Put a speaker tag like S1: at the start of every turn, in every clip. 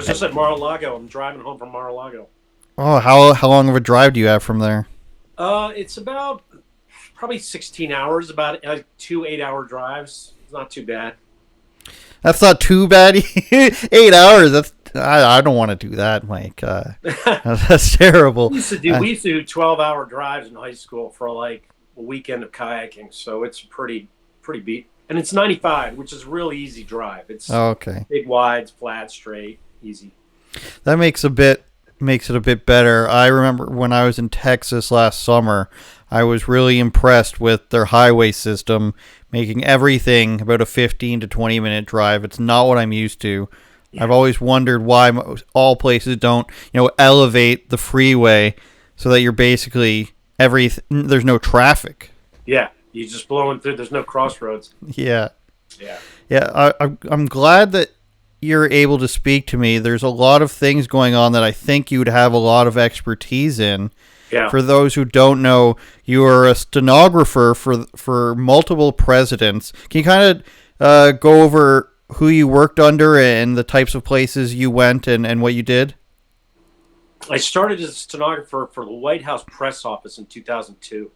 S1: just at Mar-a-Lago. I'm driving home from Mar-a-Lago.
S2: Oh, how long of a drive do you have from there?
S1: It's about probably 16 hours, about 2 8-hour drives. It's not too bad.
S2: That's not too bad. 8 hours. I don't want to do that, Mike. That's terrible.
S1: We used to do 12-hour drives in high school for like a weekend of kayaking. So it's pretty beat. And it's 95, which is a really easy drive. It's
S2: Okay.
S1: big wides, flat, straight, easy.
S2: That makes it a bit better. I remember when I was in Texas last summer, I was really impressed with their highway system, making everything about a 15 to 20 minute drive. It's not what I'm used to.
S1: Yeah.
S2: I've always wondered why all places don't, elevate the freeway so that you're basically there's no traffic.
S1: Yeah, you're just blowing through. There's no crossroads.
S2: Yeah.
S1: Yeah.
S2: Yeah, I'm glad that you're able to speak to me. There's a lot of things going on that I think you would have a lot of expertise in.
S1: Yeah.
S2: For those who don't know, you are a stenographer for multiple presidents. Can you kind of go over who you worked under and the types of places you went and what you did?
S1: I started as a stenographer for the White House press office in 2002.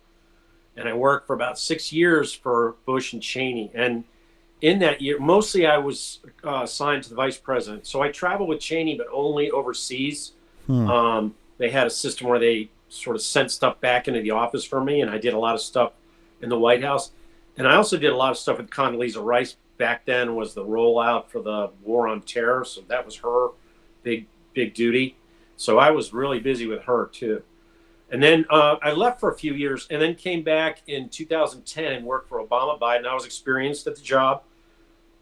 S1: And I worked for about 6 years for Bush and Cheney. And in that year, mostly I was assigned to the vice president. So I traveled with Cheney, but only overseas. They had a system where they sort of sent stuff back into the office for me, and I did a lot of stuff in the White House. And I also did a lot of stuff with Condoleezza Rice. Back then was the rollout for the war on terror, so that was her big duty. So I was really busy with her too. And then I left for a few years and then came back in 2010 and worked for Obama Biden. I was experienced at the job.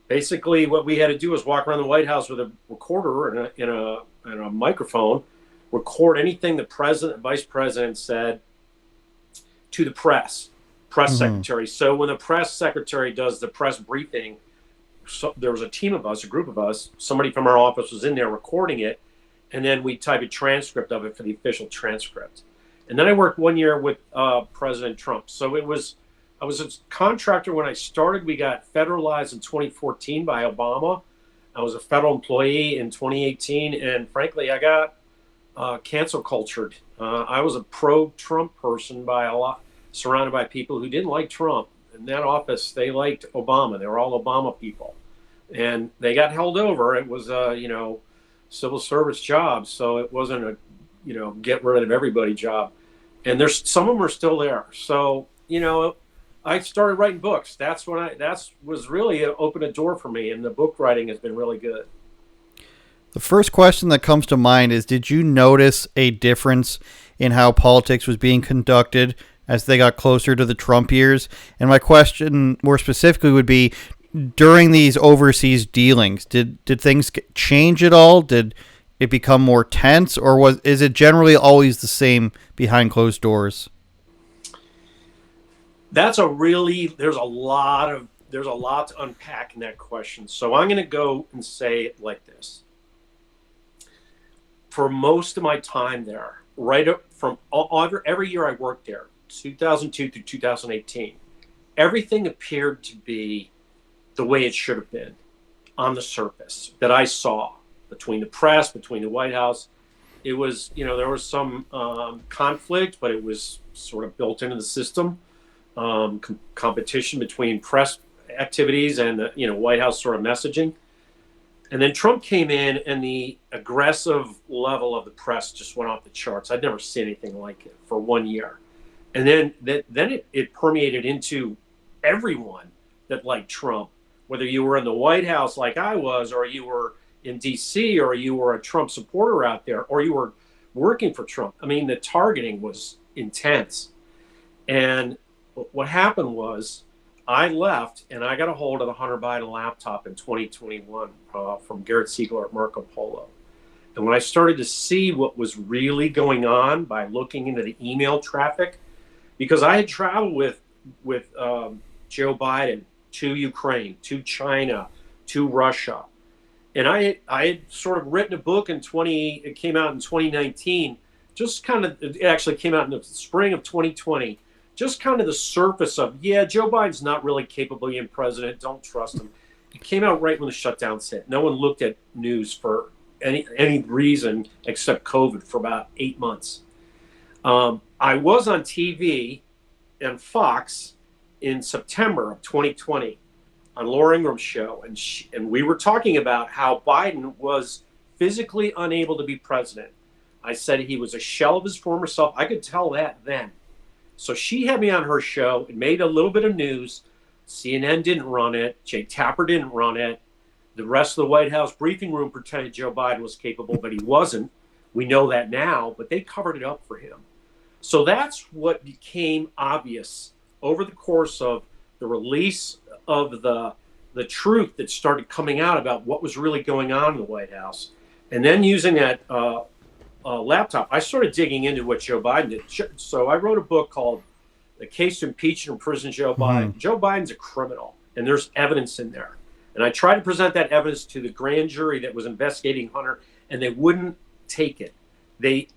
S1: Basically, what we had to do was walk around the White House with a recorder and a microphone, record anything the president, vice president said to the press secretary. So when the press secretary does the press briefing, so there was a team of us, a group of us, somebody from our office was in there recording it, and then we type a transcript of it for the official transcript. And then I worked 1 year with President Trump. So I was a contractor when I started. We got federalized in 2014 by Obama. I was a federal employee in 2018. And frankly, I got cancel cultured. I was a pro-Trump person surrounded by people who didn't like Trump. In that office, they liked Obama. They were all Obama people. And they got held over. It was a, civil service job. So it wasn't a, get rid of everybody job. And there's some of them are still there. So, I started writing books. That was really opened a door for me. And the book writing has been really good.
S2: The first question that comes to mind is, did you notice a difference in how politics was being conducted as they got closer to the Trump years? And my question more specifically would be, during these overseas dealings, did things change at all? Did it become more tense, or is it generally always the same behind closed doors?
S1: There's a lot to unpack in that question. So I'm going to go and say it like this. For most of my time there, right up from every year I worked there, 2002 through 2018, everything appeared to be the way it should have been on the surface that I saw between the press, between the White House. It was, there was some conflict, but it was sort of built into the system. Competition between press activities and the, White House sort of messaging. And then Trump came in, and the aggressive level of the press just went off the charts. I'd never seen anything like it for 1 year. And then it permeated into everyone that liked Trump, whether you were in the White House like I was, or you were in D.C., or you were a Trump supporter out there, or you were working for Trump. I mean, the targeting was intense. And what happened was I left and I got a hold of the Hunter Biden laptop in 2021 from Garrett Siegler at Marco Polo. And when I started to see what was really going on by looking into the email traffic, because I had traveled with Joe Biden to Ukraine, to China, to Russia. And I had sort of written a book it came out in 2019, it actually came out in the spring of 2020, just kind of the surface of, Joe Biden's not really capable of being president, don't trust him. It came out right when the shutdowns hit. No one looked at news for any reason except COVID for about 8 months. I was on TV and Fox in September of 2020 on Laura Ingram's show, and we were talking about how Biden was physically unable to be president. I said he was a shell of his former self. I could tell that then. So she had me on her show. It made a little bit of news. CNN didn't run it. Jake Tapper didn't run it. The rest of the White House briefing room pretended Joe Biden was capable, but he wasn't. We know that now, but they covered it up for him. So that's what became obvious over the course of the release of the truth that started coming out about what was really going on in the White House. And then using that laptop, I started digging into what Joe Biden did. So I wrote a book called The Case to Impeach and Imprison Joe Biden. Joe Biden's a criminal, and there's evidence in there. And I tried to present that evidence to the grand jury that was investigating Hunter, and they wouldn't take it. They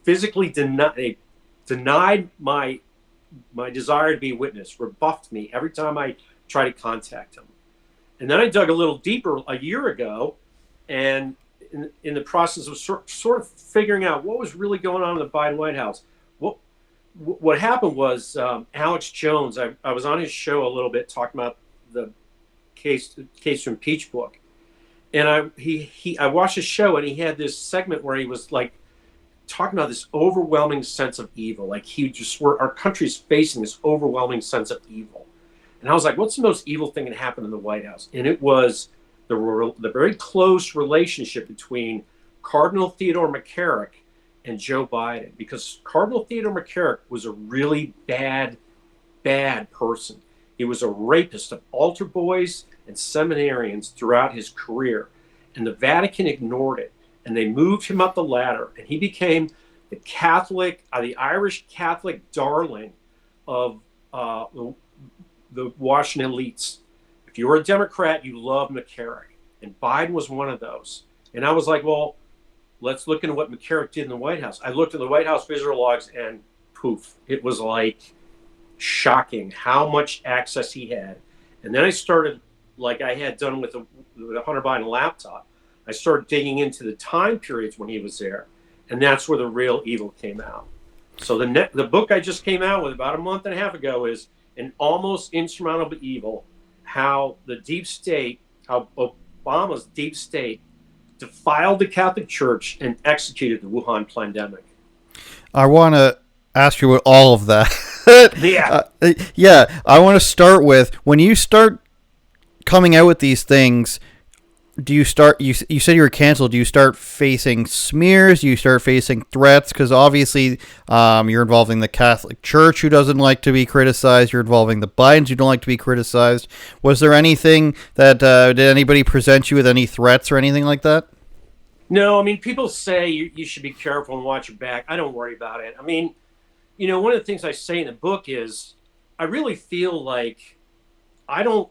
S1: physically denied my desire to be a witness, rebuffed me every time I tried to contact him. And then I dug a little deeper a year ago, and in the process of sort of figuring out what was really going on in the Biden White House. What happened was Alex Jones, I was on his show a little bit talking about the case to impeach book. And I watched his show, and he had this segment where he was like talking about this overwhelming sense of evil. Like our country's facing this overwhelming sense of evil. And I was like, what's the most evil thing that happened in the White House? And it was the very close relationship between Cardinal Theodore McCarrick and Joe Biden, because Cardinal Theodore McCarrick was a really bad person. He was a rapist of altar boys and seminarians throughout his career, and the Vatican ignored it, and they moved him up the ladder, and he became the Irish Catholic darling of the Washington elites. If you were a Democrat, you loved McCarrick, and Biden was one of those. And I was like, well, let's look into what McCarrick did in the White House. I looked at the White House visitor logs, and poof, it was like shocking how much access he had. And then I started, like I had done with the Hunter Biden laptop, I started digging into the time periods when he was there, and that's where the real evil came out. So the book I just came out with about a month and a half ago is An Almost Insurmountable Evil, how the deep state, how Obama's deep state defiled the Catholic Church and executed the Wuhan pandemic.
S2: I want to ask you with all of that.
S1: Yeah.
S2: I want to start with, when you start coming out with these things, do you start, you said you were canceled, do you start facing smears? Do you start facing threats? Because obviously you're involving the Catholic Church, who doesn't like to be criticized. You're involving the Bidens, who don't like to be criticized. Was there anything that, did anybody present you with any threats or anything like that?
S1: No, I mean, people say you should be careful and watch your back. I don't worry about it. I mean, one of the things I say in the book is I really feel like I'm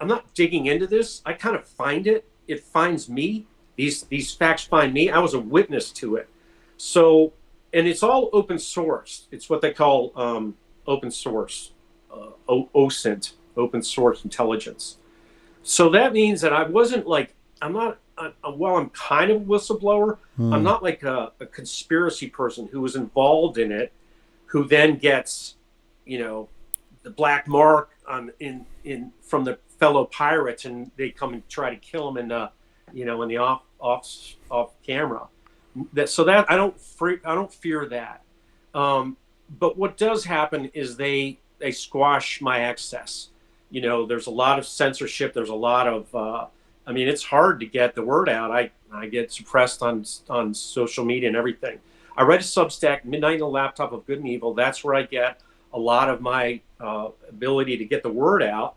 S1: not digging into this. I kind of find it. It finds me. These facts find me. I was a witness to it. So, and it's all open source. It's what they call open source, OSINT, open source intelligence. So that means that I wasn't like, while I'm kind of a whistleblower, I'm not like a conspiracy person who was involved in it, who then gets, the black mark from the fellow pirates, and they come and try to kill him in the off camera. So that I don't fear that. But what does happen is they squash my access. There's a lot of censorship. There's a lot of it's hard to get the word out. I get suppressed on social media and everything. I read a Substack, Midnight in the Laptop of Good and Evil. That's where I get a lot of my ability to get the word out.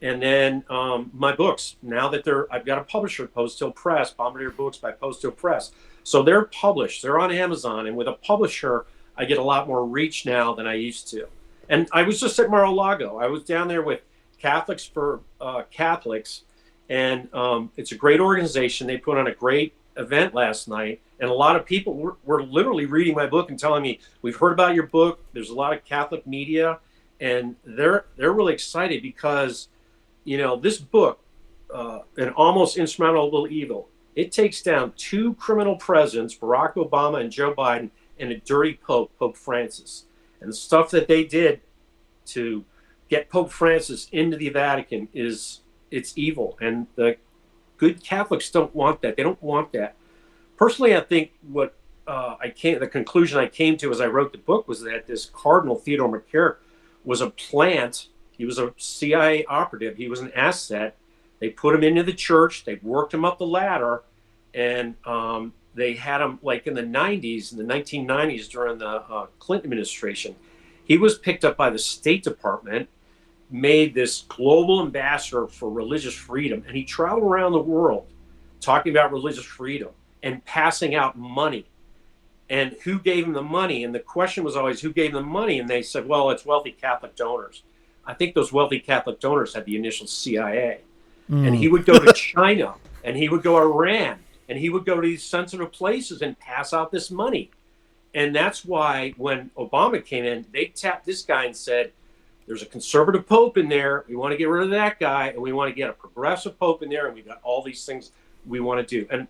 S1: And then my books, now that I've got a publisher, Post Hill Press, Bombardier Books by Post Hill Press. So they're published, they're on Amazon. And with a publisher, I get a lot more reach now than I used to. And I was just at Mar-a-Lago. I was down there with Catholics for Catholics. And it's a great organization. They put on a great event last night. And a lot of people were literally reading my book and telling me, we've heard about your book. There's a lot of Catholic media. And they're really excited because, this book, An Almost Insurmountable Evil, It takes down two criminal presidents, Barack Obama and Joe Biden, and a dirty Pope, Pope Francis. And the stuff that they did to get Pope Francis into the Vatican it's evil. And the good Catholics don't want that. They don't want that. Personally, I think what the conclusion I came to as I wrote the book was that this Cardinal Theodore McCarrick was a plant. He was a CIA operative. He was an asset. They put him into the church. They worked him up the ladder, and they had him like in the 90s, in the 1990s during the Clinton administration. He was picked up by the State Department, made this global ambassador for religious freedom, and he traveled around the world talking about religious freedom and passing out money. And who gave him the money? And the question was always, who gave him the money? And they said, well, it's wealthy Catholic donors. I think those wealthy Catholic donors had the initial CIA. And he would go to China, and he would go to Iran, and he would go to these sensitive places and pass out this money. And that's why when Obama came in, they tapped this guy and said, there's a conservative pope in there. We want to get rid of that guy, and we want to get a progressive pope in there, and we've got all these things we want to do. And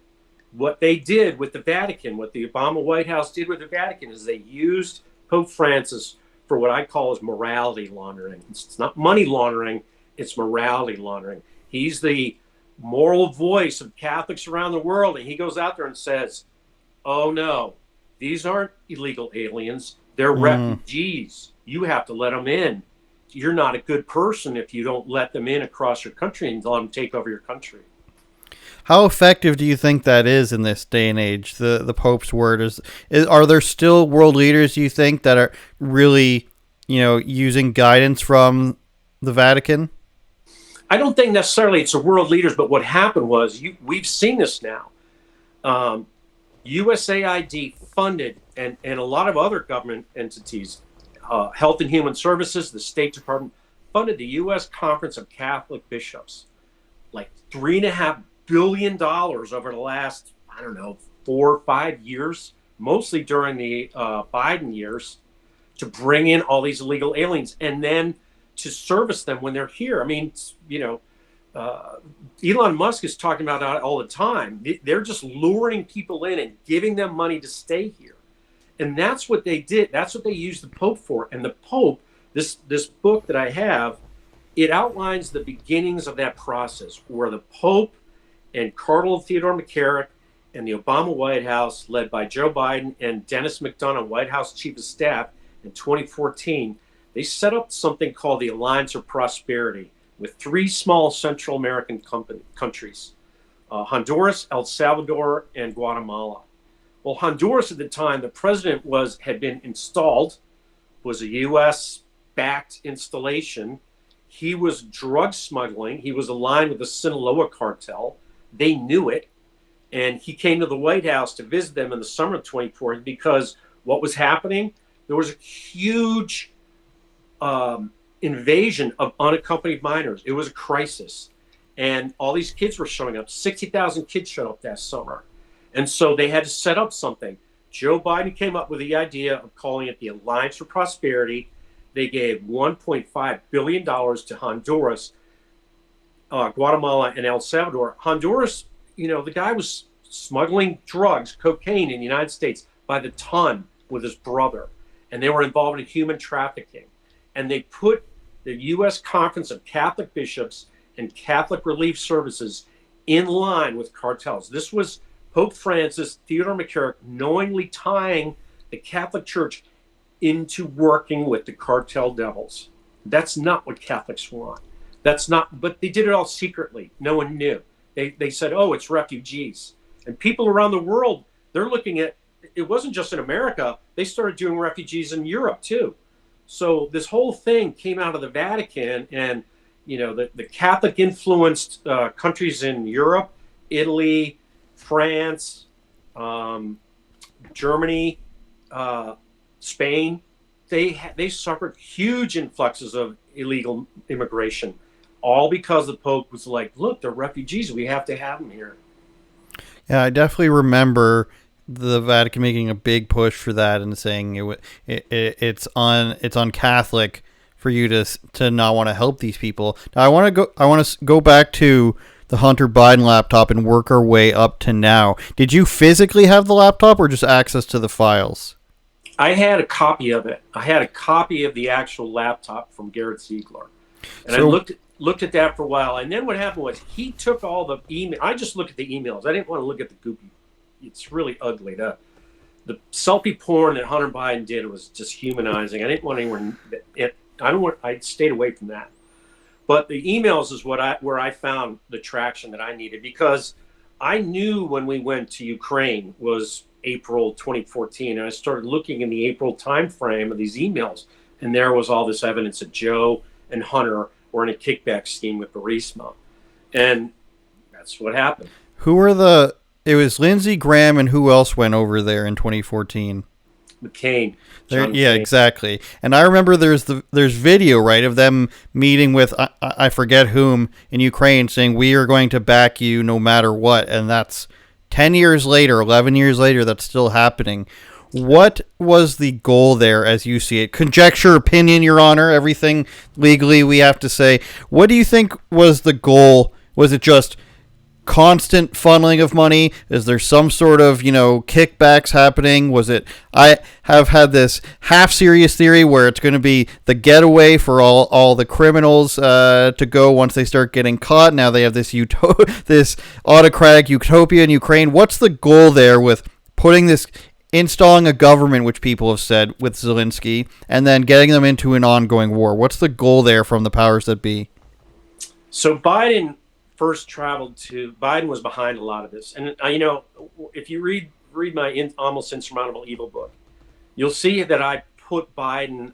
S1: what they did with the Vatican, what the Obama White House did with the Vatican, is they used Pope Francis for what I call as morality laundering. It's not money laundering, it's morality laundering. He's the moral voice of Catholics around the world, and he goes out there and says, oh no, these aren't illegal aliens, they're refugees. You have to let them in. You're not a good person if you don't let them in across your country and let them take over your country.
S2: How effective do you think that is in this day and age? The Pope's word are there still world leaders you think that are really, using guidance from the Vatican?
S1: I don't think necessarily it's the world leaders, but what happened was we've seen this now. USAID funded and a lot of other government entities, Health and Human Services, the State Department, funded the U.S. Conference of Catholic Bishops, like $3.5 billion over the last, 4 or 5 years, mostly during the Biden years, to bring in all these illegal aliens and then to service them when they're here. I mean, Elon Musk is talking about that all the time. They're just luring people in and giving them money to stay here. And that's what they did. That's what they used the Pope for. And the Pope, this book that I have, it outlines the beginnings of that process where the Pope and Cardinal Theodore McCarrick and the Obama White House, led by Joe Biden and Dennis McDonough, White House Chief of Staff, in 2014, they set up something called the Alliance of Prosperity with 3 small Central American countries, Honduras, El Salvador, and Guatemala. Well, Honduras at the time, the president had been installed, was a U.S.-backed installation. He was drug smuggling. He was aligned with the Sinaloa cartel. They knew it. And he came to the White House to visit them in the summer of 2014 because what was happening? There was a huge invasion of unaccompanied minors. It was a crisis. And all these kids were showing up. 60,000 kids showed up that summer. And so they had to set up something. Joe Biden came up with the idea of calling it the Alliance for Prosperity. They gave $1.5 billion to Honduras, Guatemala, and El Salvador. Honduras, the guy was smuggling drugs, cocaine in the United States by the ton with his brother. And they were involved in human trafficking. And they put the U.S. Conference of Catholic Bishops and Catholic Relief Services in line with cartels. This was Pope Francis, Theodore McCarrick, knowingly tying the Catholic Church into working with the cartel devils. That's not what Catholics want. But they did it all secretly. No one knew. They said, oh, it's refugees. And people around the world, they're looking at, it wasn't just in America, they started doing refugees in Europe too. So this whole thing came out of the Vatican and, the Catholic influenced countries in Europe, Italy, France, Germany, Spain, they suffered huge influxes of illegal immigration, all because the Pope was like, look, they're refugees. We have to have them here.
S2: Yeah, I definitely remember the Vatican making a big push for that and saying it's on Catholic for you to not want to help these people. Now I want to go back to the Hunter Biden laptop and work our way up to now. Did you physically have the laptop or just access to the files?
S1: I had a copy of it. I had a copy of the actual laptop from Garrett Ziegler, and I
S2: So
S1: looked at that for a while. And then what happened was he took all the email. I just looked at the emails. I didn't want to look at the goopy. It's really ugly. The selfie porn that Hunter Biden did was just humanizing. I didn't want anyone. I stayed away from that. But the emails is where I found the traction that I needed, because I knew when we went to Ukraine was April 2014, and I started looking in the April timeframe of these emails, and there was all this evidence that Joe and Hunter were in a kickback scheme with Burisma, and that's what happened.
S2: who were the? It was Lindsey Graham, and who else went over there in 2014?
S1: McCain.
S2: Yeah,
S1: McCain.
S2: exactly. And I remember there's video, right, of them meeting with I forget whom in Ukraine, saying we are going to back you no matter what, and that's 10 years later, 11 years later, that's still happening. What was the goal there as you see it? Conjecture, opinion, Your Honor, everything legally we have to say. What do you think was the goal? Was it just constant funneling of money? Is there some sort of, kickbacks happening? Was it, I have had this half serious theory where it's going to be the getaway for all the criminals to go once they start getting caught. Now they have this this autocratic utopia in Ukraine. What's the goal there with installing a government, which people have said with Zelensky, and then getting them into an ongoing war? What's the goal there from the powers that be?
S1: So Biden Biden was behind a lot of this. And, if you read my Almost Insurmountable Evil book, you'll see that I put Biden,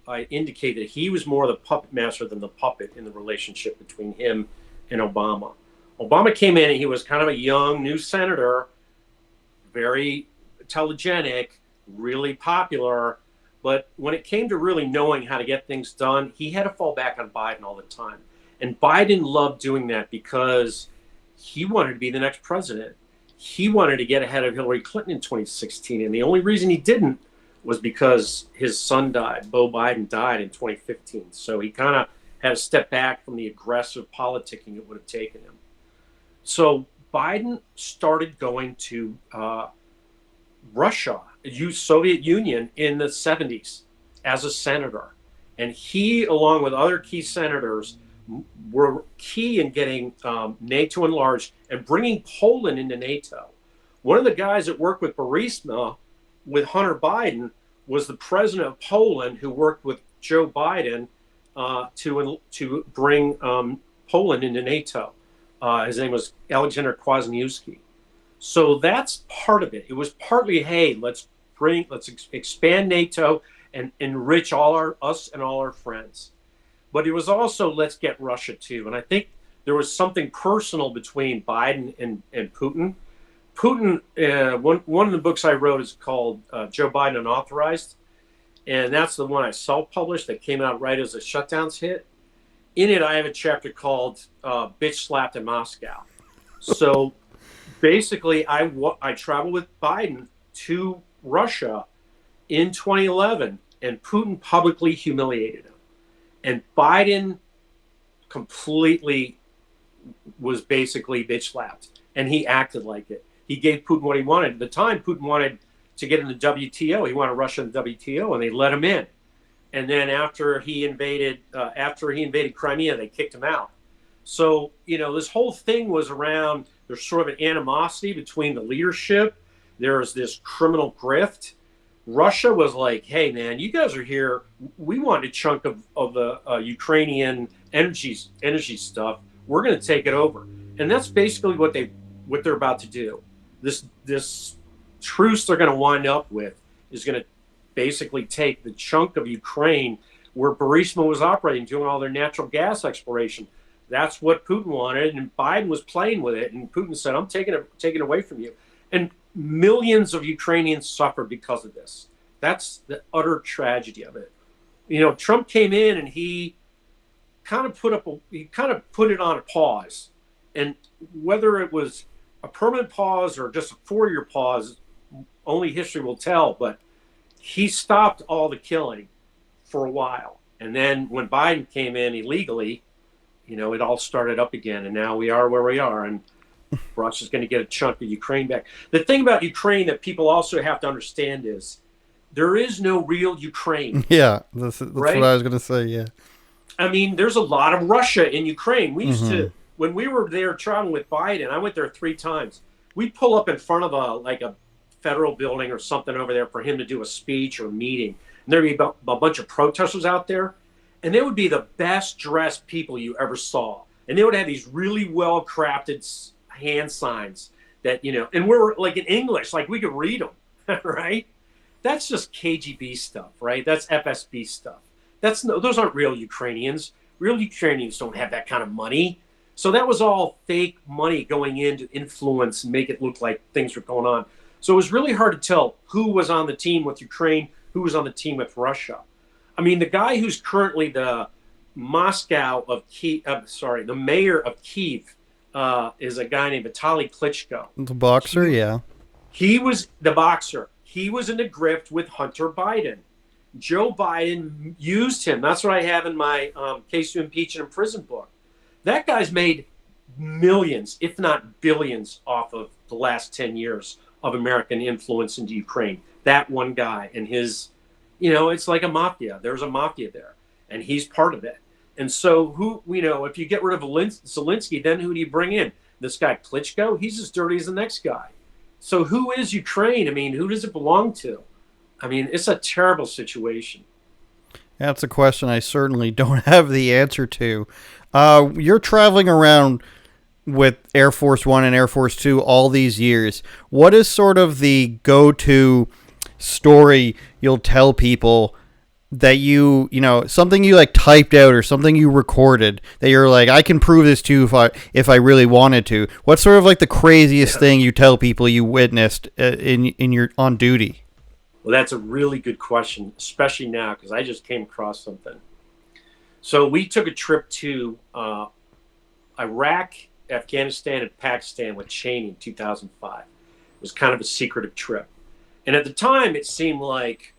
S1: I indicated he was more the puppet master than the puppet in the relationship between him and Obama. Obama came in and he was kind of a young, new senator, very telegenic, really popular. But when it came to really knowing how to get things done, he had to fall back on Biden all the time. And Biden loved doing that because he wanted to be the next president. He wanted to get ahead of Hillary Clinton in 2016. And the only reason he didn't was because his son died. Beau Biden died in 2015. So he kind of had to step back from the aggressive politicking it would have taken him. So Biden started going to Russia, Soviet Union, in the 70s as a senator. And he, along with other key senators, were key in getting NATO enlarged and bringing Poland into NATO. One of the guys that worked with Burisma, with Hunter Biden, was the president of Poland, who worked with Joe Biden to bring Poland into NATO. His name was Alexander Kwasniewski. So that's part of it. It was partly, hey, let's expand NATO and enrich us and all our friends. But it was also, let's get Russia too. And I think there was something personal between Biden and Putin. Putin, one of the books I wrote is called Joe Biden Unauthorized. And that's the one I self-published that came out right as the shutdowns hit. In it, I have a chapter called Bitch Slapped in Moscow. So basically, I traveled with Biden to Russia in 2011, and Putin publicly humiliated him. And Biden completely was basically bitch slapped, and he acted like it. He gave Putin what he wanted. At the time, Putin wanted to get in the WTO. He wanted Russia in the WTO, and they let him in. And then after he invaded Crimea, they kicked him out. So, this whole thing was around, there's sort of an animosity between the leadership. There's this criminal grift. Russia was like, hey, man, you guys are here. We want a chunk of the Ukrainian energy stuff. We're going to take it over. And that's basically what they're about to do. This truce they're going to wind up with is going to basically take the chunk of Ukraine where Burisma was operating, doing all their natural gas exploration. That's what Putin wanted, and Biden was playing with it. And Putin said, I'm taking it away from you. And millions of Ukrainians suffered because of this. That's the utter tragedy of it. Trump came in and he kind of put it on a pause. And whether it was a permanent pause or just a 4-year pause, only history will tell. But he stopped all the killing for a while. And then when Biden came in illegally, it all started up again, and now we are where we are, and Russia's going to get a chunk of Ukraine back. The thing about Ukraine that people also have to understand is there is no real Ukraine.
S2: Yeah, that's
S1: right?
S2: what I was going to say. Yeah.
S1: I mean, there's a lot of Russia in Ukraine. We used
S2: Mm-hmm.
S1: to, when we were there traveling with Biden, I went there 3 times. We'd pull up in front of a federal building or something over there for him to do a speech or a meeting. And there'd be a bunch of protesters out there. And they would be the best dressed people you ever saw. And they would have these really well crafted hand signs that, and we're like in English, like we could read them, right? That's just KGB stuff, right? That's FSB stuff. Those aren't real Ukrainians. Real Ukrainians don't have that kind of money. So that was all fake money going in to influence and make it look like things were going on. So it was really hard to tell who was on the team with Ukraine, who was on the team with Russia. I mean, the guy who's currently the the mayor of Kiev is a guy named Vitaly Klitschko.
S2: The boxer, yeah.
S1: He was the boxer. He was in the grift with Hunter Biden. Joe Biden used him. That's what I have in my Case to Impeach and Imprison book. That guy's made millions, if not billions, off of the last 10 years of American influence into Ukraine. That one guy and his, it's like a mafia. There's a mafia there, and he's part of it. And so if you get rid of Zelensky, then who do you bring in? This guy Klitschko? He's as dirty as the next guy. So who is Ukraine? I mean, who does it belong to? I mean, it's a terrible situation.
S2: That's a question I certainly don't have the answer to. You're traveling around with Air Force One and Air Force Two all these years. What is sort of the go-to story you'll tell people that something you like typed out or something you recorded that you're like, I can prove this to you if I really wanted to? What's sort of like the craziest thing you tell people you witnessed in your on duty?
S1: Well, that's a really good question, especially now because I just came across something. So we took a trip to Iraq, Afghanistan, and Pakistan with Cheney in 2005. It was kind of a secretive trip. And at the time, it seemed like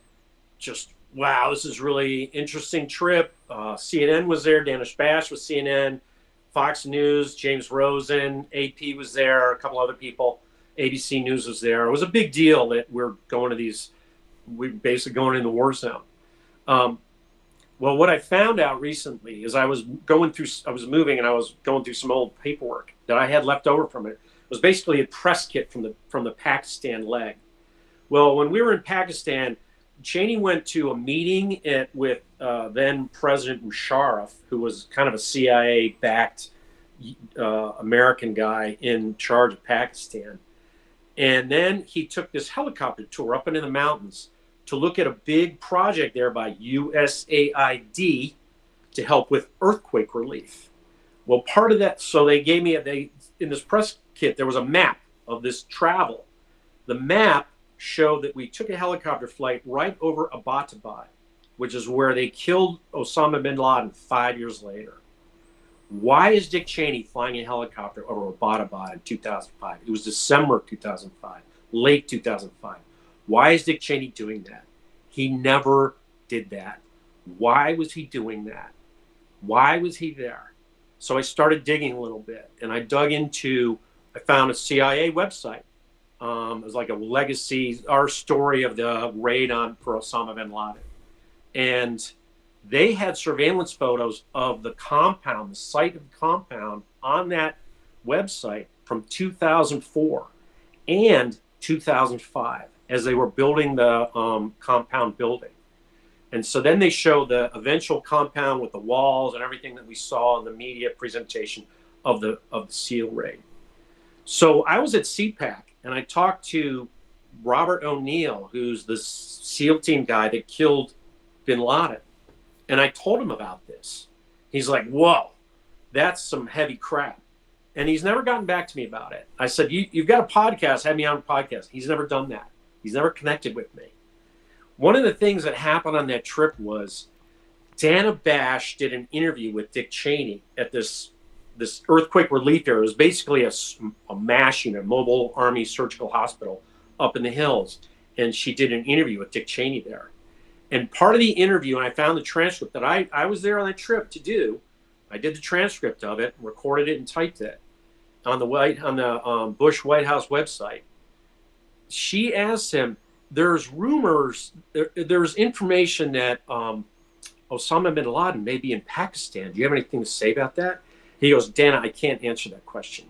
S1: just, wow, this is really interesting trip. CNN was there. Danish Bash was CNN. Fox News, James Rosen, AP was there, a couple other people. ABC News was there. It was a big deal that we're basically going in the war zone. Well, what I found out recently is I was moving and I was going through some old paperwork that I had left over from it. It was basically a press kit from the Pakistan leg. Well, when we were in Pakistan, Cheney went to a meeting with then President Musharraf, who was kind of a CIA-backed American guy in charge of Pakistan. And then he took this helicopter tour up into the mountains to look at a big project there by USAID to help with earthquake relief. Well, part of that, so they gave me, in this press kit, there was a map of this travel. The map showed that we took a helicopter flight right over Abbottabad, which is where they killed Osama bin Laden 5 years later. Why is Dick Cheney flying a helicopter over Abbottabad in 2005? It was December 2005, late 2005. Why is Dick Cheney doing that? He never did that. Why was he doing that? Why was he there? So I started digging a little bit, and I found a CIA website. It was like a legacy, our story of the raid for Osama bin Laden. And they had surveillance photos of the compound, the site of the compound on that website from 2004 and 2005 as they were building the compound building. And so then they showed the eventual compound with the walls and everything that we saw in the media presentation of the SEAL raid. So I was at CPAC and I talked to Robert O'Neill, who's the SEAL team guy that killed bin Laden. And I told him about this. He's like, whoa, that's some heavy crap. And he's never gotten back to me about it. I said, you've got a podcast, have me on a podcast. He's never done that. He's never connected with me. One of the things that happened on that trip was Dana Bash did an interview with Dick Cheney at this earthquake relief area. It was basically a MASH unit, Mobile Army Surgical Hospital up in the hills. And she did an interview with Dick Cheney there. And part of the interview, and I found the transcript that I was there on that trip to do, I did the transcript of it, recorded it, and typed it on the Bush White House website. She asked him, "There's rumors, there's information that Osama bin Laden may be in Pakistan. Do you have anything to say about that?" He goes, "Dana, I can't answer that question."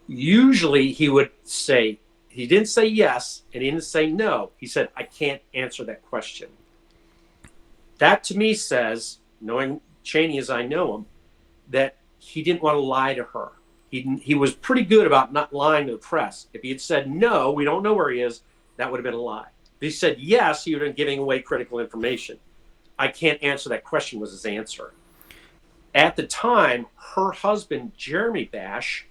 S1: Usually he would say, he didn't say yes and he didn't say no. He said, "I can't answer that question." That to me says, knowing Cheney as I know him, that he didn't want to lie to her. He was pretty good about not lying to the press. If he had said, "No, we don't know where he is," that would have been a lie. If he said yes, he would have been giving away critical information. "I can't answer that question" was his answer. At the time, her husband, Jeremy Bash,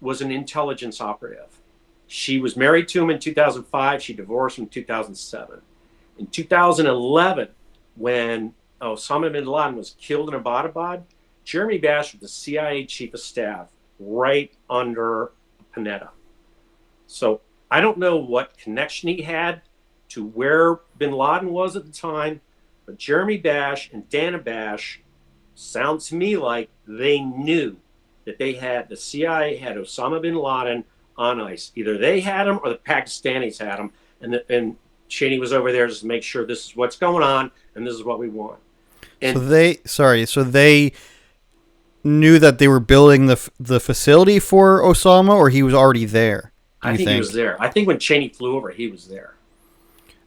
S1: was an intelligence operative. She was married to him in 2005. She divorced him in 2007. In 2011, when Osama bin Laden was killed in Abbottabad, Jeremy Bash was the CIA chief of staff right under Panetta. So I don't know what connection he had to where bin Laden was at the time, but Jeremy Bash and Dana Bash sound to me like they knew that the CIA had Osama bin Laden on ice. They they had him or the Pakistanis had him, and Cheney was over there just to make sure this is what's going on and this is what we want. And
S2: so they knew that they were building the facility for Osama, or he was already there?
S1: I think he was there. I think when Cheney flew over, he was there.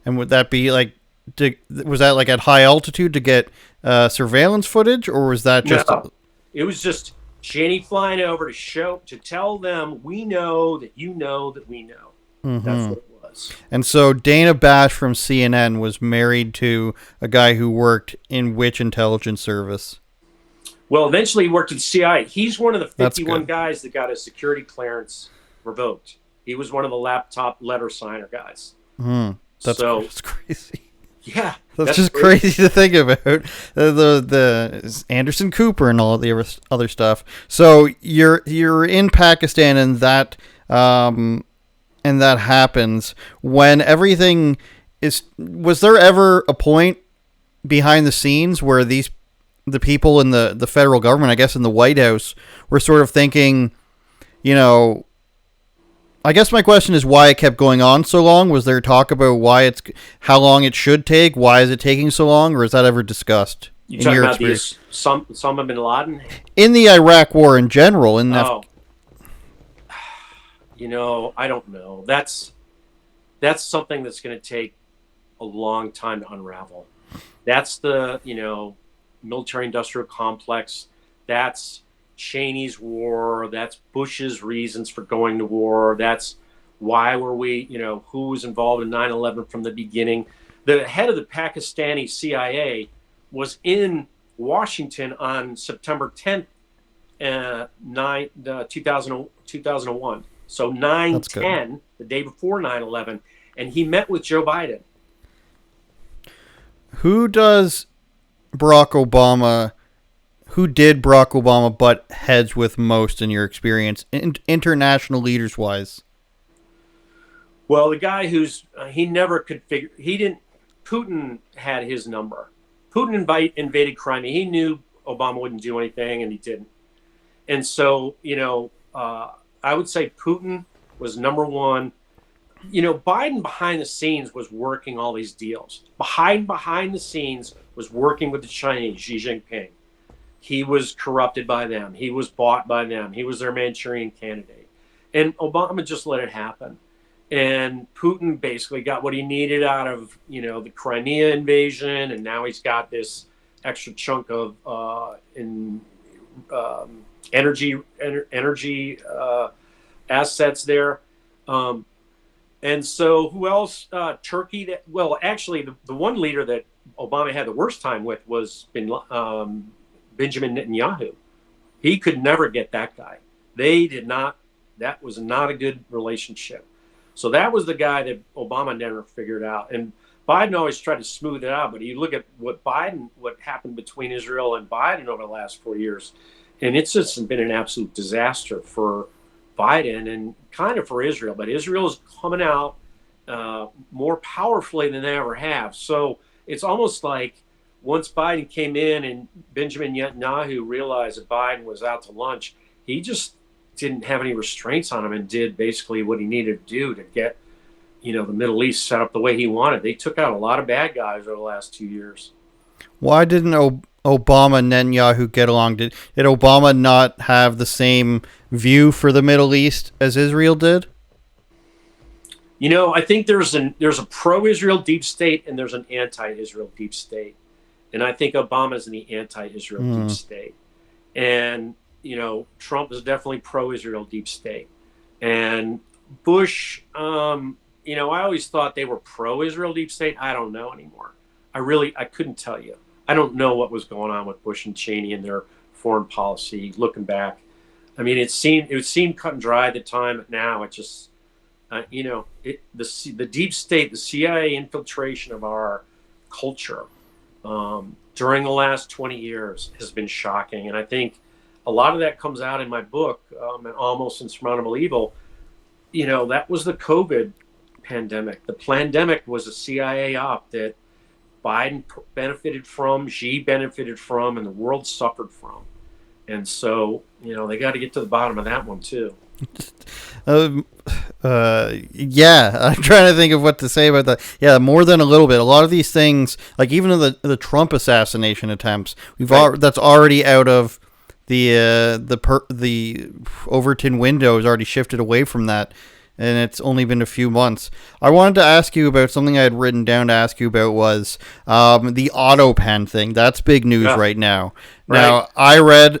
S2: And would that be like, was that like at high altitude to get surveillance footage, or was that just?
S1: No, it was just Cheney flying over to tell them, "We know that you know that we know."
S2: Mm-hmm.
S1: That's what it was.
S2: And so Dana Bash from CNN was married to a guy who worked in which intelligence service?
S1: Well, eventually he worked at the CIA. He's one of the 51 guys that got his security clearance revoked. He was one of the laptop letter signer guys.
S2: That's crazy.
S1: Yeah,
S2: that's just crazy to think about. The Anderson Cooper and all the other stuff. So you're in Pakistan, and that happens when everything is. Was there ever a point behind the scenes where the people in the federal government, I guess in the White House, were sort of thinking, I guess my question is why it kept going on so long? Was there talk about how long it should take? Why is it taking so long? Or is that ever discussed?
S1: You talking about Osama bin Laden?
S2: In the Iraq War in general. I
S1: don't know. That's something that's going to take a long time to unravel. That's the, military-industrial complex. That's Cheney's war. That's Bush's reasons for going to war. That's why were we, who was involved in 9/11 from the beginning. The head of the Pakistani CIA was in Washington on September 10th, 2001. So 9/10, the day before 9/11, and he met with Joe Biden.
S2: Who did Barack Obama butt heads with most in your experience, international leaders wise?
S1: Well, the guy he never could figure, Putin had his number. Putin invaded Crimea. He knew Obama wouldn't do anything, and he didn't. And so, I would say Putin was number one. Biden behind the scenes was working all these deals. Behind the scenes was working with the Chinese, Xi Jinping. He was corrupted by them. He was bought by them. He was their Manchurian candidate. And Obama just let it happen. And Putin basically got what he needed out of, the Crimea invasion. And now he's got this extra chunk of energy assets there. And so who else? Turkey. Actually, the one leader that Obama had the worst time with was Benjamin Netanyahu. He could never get that guy. That was not a good relationship. So that was the guy that Obama never figured out. And Biden always tried to smooth it out. But you look at what happened between Israel and Biden over the last 4 years, and it's just been an absolute disaster for Biden and kind of for Israel. But Israel is coming out more powerfully than they ever have. So it's almost like once Biden came in and Benjamin Netanyahu realized that Biden was out to lunch, he just didn't have any restraints on him and did basically what he needed to do to get, the Middle East set up the way he wanted. They took out a lot of bad guys over the last 2 years.
S2: Why didn't Obama and Netanyahu get along? Did Obama not have the same view for the Middle East as Israel did?
S1: I think there's a pro-Israel deep state and there's an anti-Israel deep state, and I think Obama's in the anti-Israel deep state, and Trump is definitely pro-Israel deep state, and Bush. I always thought they were pro-Israel deep state. I don't know anymore. I couldn't tell you. I don't know what was going on with Bush and Cheney and their foreign policy. Looking back, I mean, it seemed cut and dry at the time, but now it just. The deep state, the CIA infiltration of our culture during the last 20 years has been shocking. And I think a lot of that comes out in my book, Almost Insurmountable Evil. That was the COVID pandemic. The pandemic was a CIA op that Biden benefited from, Xi benefited from, and the world suffered from. And so, they got to get to the bottom of that one, too.
S2: Yeah, I'm trying to think of what to say about that. Yeah, more than a little bit. A lot of these things, like even the Trump assassination attempts, that's already out of the Overton window has already shifted away from that, and it's only been a few months. I wanted to ask you about something I had written down to ask you about was the Autopen thing. That's big news right now.
S1: Right.
S2: Now, I read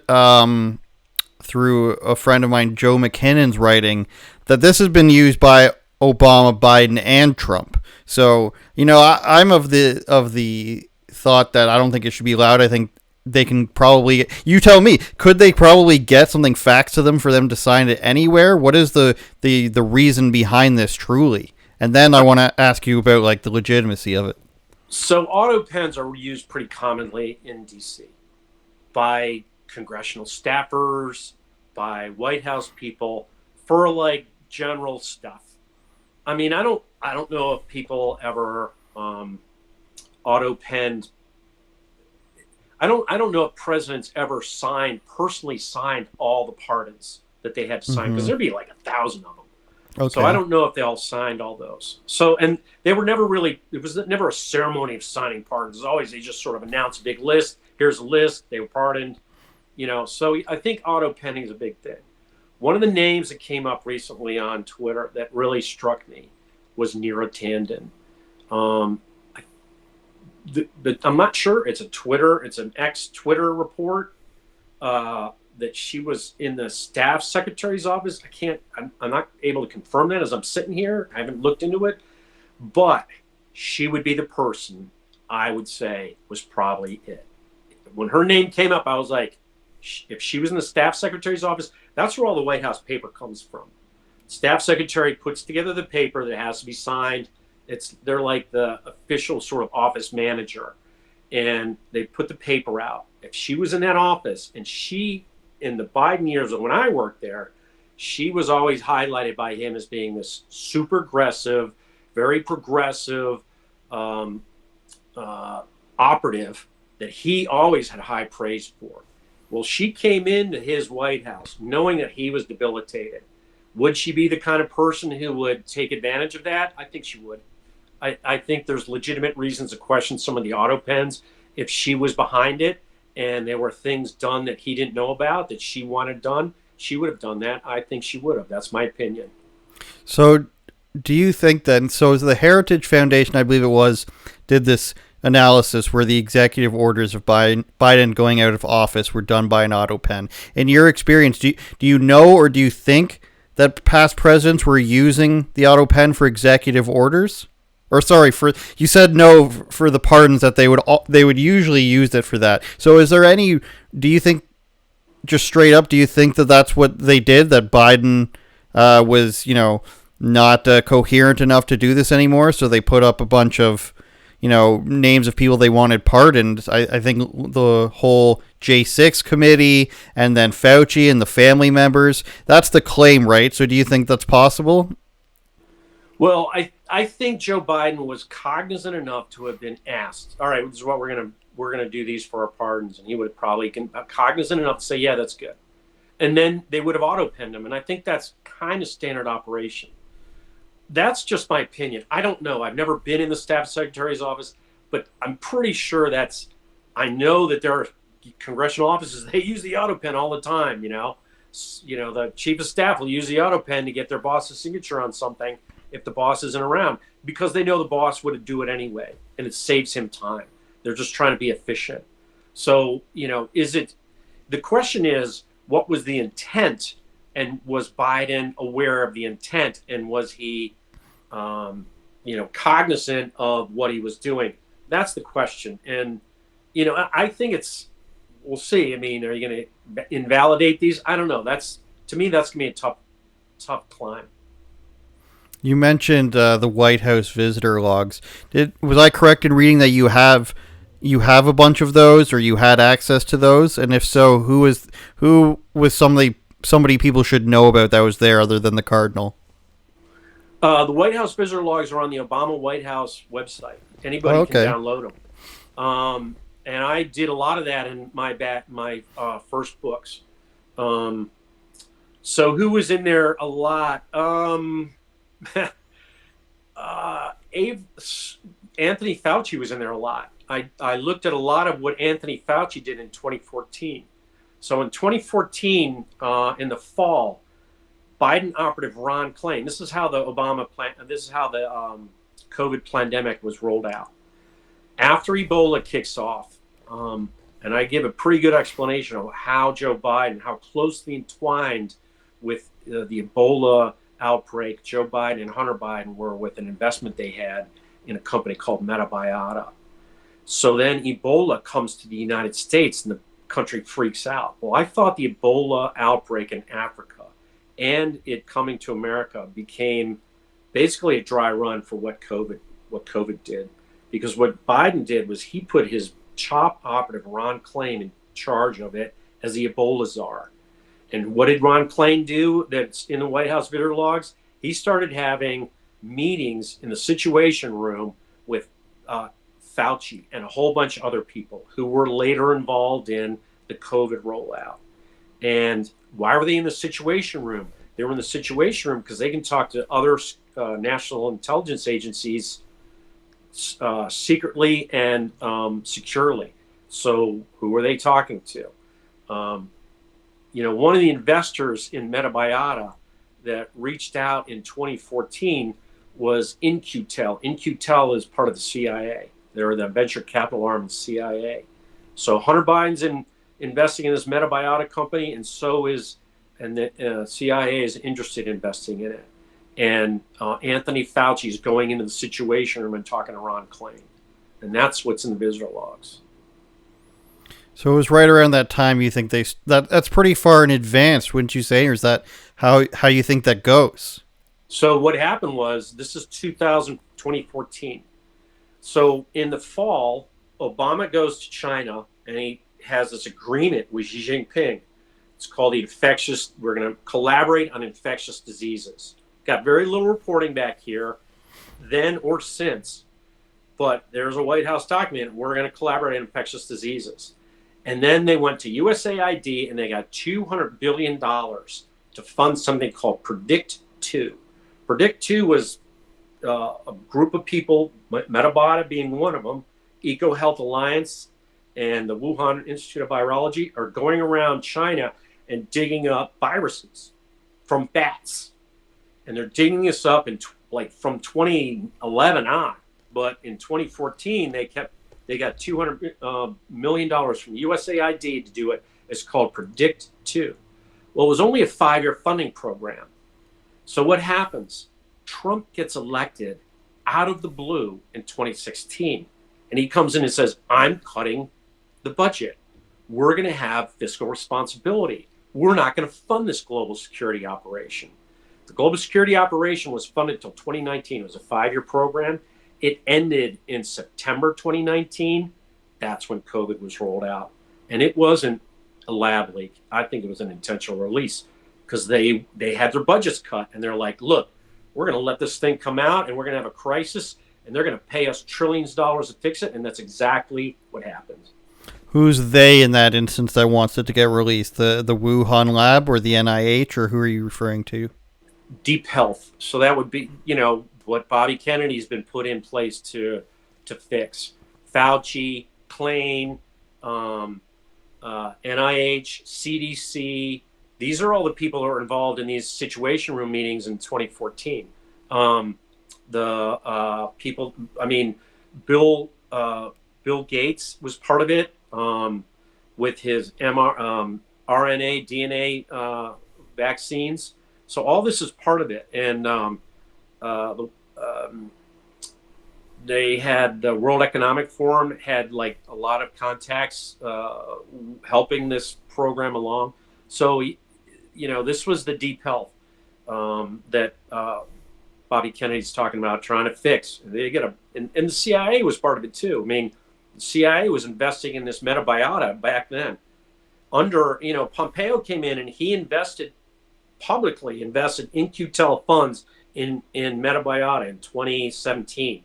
S2: through a friend of mine, Joe McKinnon's writing, that this has been used by Obama, Biden, and Trump. So, I'm of the thought that I don't think it should be allowed. I think they can probably, you tell me, could they probably get something faxed to them for them to sign it anywhere? What is the reason behind this truly? And then I want to ask you about like the legitimacy of it.
S1: So Autopens are used pretty commonly in DC by congressional staffers, by White House people for like general stuff. I mean, I don't know if people ever autopenned. I don't know if presidents ever personally signed all the pardons that they had to sign, because there'd be like 1,000 of them. Okay. So I don't know if they all signed all those. So, and they were never really, it was never a ceremony of signing pardons. As always, they just sort of announced a big list. Here's a list. They were pardoned. So I think auto penning is a big thing. One of the names that came up recently on Twitter that really struck me was Neera Tanden. I'm not sure. It's an ex-Twitter report that she was in the staff secretary's office. I'm not able to confirm that as I'm sitting here. I haven't looked into it, but she would be the person I would say was probably it. When her name came up, I was like, if she was in the staff secretary's office, that's where all the White House paper comes from. Staff secretary puts together the paper that has to be signed. They're like the official sort of office manager, and they put the paper out. If she was in that office, and she, in the Biden years when I worked there, she was always highlighted by him as being this super aggressive, very progressive operative that he always had high praise for. Well, she came into his White House knowing that he was debilitated. Would she be the kind of person who would take advantage of that? I think she would. I think there's legitimate reasons to question some of the auto pens. If she was behind it and there were things done that he didn't know about that she wanted done, she would have done that. I think she would have. That's my opinion.
S2: So do you think then, so the Heritage Foundation, I believe it was, did this analysis where the executive orders of Biden going out of office were done by an auto pen. In your experience, do you know or do you think that past presidents were using the auto pen for executive orders? Or sorry, you said no for the pardons, that they would usually use it for that. So is there any, do you think, just straight up, do you think that that's what they did, that Biden was, not coherent enough to do this anymore, so they put up a bunch of names of people they wanted pardoned? I think the whole J6 committee and then Fauci and the family members, that's the claim, right? So do you think that's possible? Well,
S1: I think Joe Biden was cognizant enough to have been asked, all right, this is what we're we're going to do these for our pardons. And he would have probably been cognizant enough to say, yeah, that's good. And then they would have auto-penned him. And I think that's kind of standard operation. That's just my opinion. I don't know. I've never been in the staff secretary's office, but I'm pretty sure I know that there are congressional offices, they use the auto-pen all the time, the chief of staff will use the auto-pen to get their boss's signature on something if the boss isn't around, because they know the boss would do it anyway, and it saves him time. They're just trying to be efficient. So, the question is, what was the intent, and was Biden aware of the intent, and was he, cognizant of what he was doing? That's the question. And, I think we'll see. I mean, are you going to invalidate these? I don't know. To me, that's going to be a tough climb.
S2: You mentioned the White House visitor logs. Was I correct in reading that you have a bunch of those, or you had access to those? And if so, who was somebody people should know about that was there other than the Cardinal?
S1: The White House visitor logs are on the Obama White House website. Anybody can download them. And I did a lot of that in my first books. So who was in there a lot? Anthony Fauci was in there a lot. I looked at a lot of what Anthony Fauci did in 2014. So in 2014, in the fall, Biden operative Ron Klain. This is how the COVID pandemic was rolled out. After Ebola kicks off, and I give a pretty good explanation of how Joe Biden, how closely entwined with the Ebola outbreak, Joe Biden and Hunter Biden were with an investment they had in a company called Metabiota. So then Ebola comes to the United States and the country freaks out. Well, I thought the Ebola outbreak in Africa and it coming to America became basically a dry run for what COVID did. Because what Biden did was he put his top operative, Ron Klain, in charge of it as the Ebola czar. And what did Ron Klain do that's in the White House video logs? He started having meetings in the Situation Room with Fauci and a whole bunch of other people who were later involved in the COVID rollout. And why were they in the Situation Room? They were in the Situation Room because they can talk to other national intelligence agencies secretly and securely. So who were they talking to? One of the investors in Metabiota that reached out in 2014 was In-Q-Tel. In-Q-Tel is part of the CIA. They're the venture capital arm of the CIA. So Hunter Biden's investing in this Metabiota company, and the CIA is interested in investing in it. And Anthony Fauci is going into the Situation Room and talking to Ron Klain. And that's what's in the visitor logs.
S2: So it was right around that time you think that's pretty far in advance, wouldn't you say? Or is that how you think that goes?
S1: So what happened was, this is 2014. So in the fall, Obama goes to China and he has this agreement with Xi Jinping. It's called we're going to collaborate on infectious diseases. Got very little reporting back here then or since, but there's a White House document. We're going to collaborate on infectious diseases. And then they went to USAID and they got $200 billion to fund something called Predict2. Predict2 was a group of people, Metabiota being one of them, EcoHealth Alliance and the Wuhan Institute of Virology, are going around China and digging up viruses from bats. And they're digging this up from 2011 on. But in 2014, they got $200 million from USAID to do it. It's called Predict2. Well, it was only a 5-year funding program. So what happens? Trump gets elected out of the blue in 2016. And he comes in and says, I'm cutting the budget. We're going to have fiscal responsibility. We're not going to fund this global security operation. The global security operation was funded until 2019. It was a 5-year program. It ended in September 2019. That's when COVID was rolled out. And it wasn't a lab leak. I think it was an intentional release because they had their budgets cut. And they're like, look, we're going to let this thing come out and we're going to have a crisis. and they're going to pay us trillions of dollars to fix it, and that's exactly what happened.
S2: Who's they in that instance that wants it to get released? The Wuhan lab or the NIH, or who are you referring to?
S1: Deep Health. So that would be, what Bobby Kennedy's been put in place to fix. Fauci, Klain, NIH, CDC. These are all the people who are involved in these Situation Room meetings in 2014. The people, Bill Gates was part of it with his RNA, DNA vaccines. So all this is part of it. And they had the World Economic Forum had like a lot of contacts helping this program along. So, this was the Deep Health that Bobby Kennedy's talking about trying to fix. They get and the CIA was part of it too. The CIA was investing in this metabiota back then. Under, Pompeo came in and he publicly invested in QTEL funds in metabiota in 2017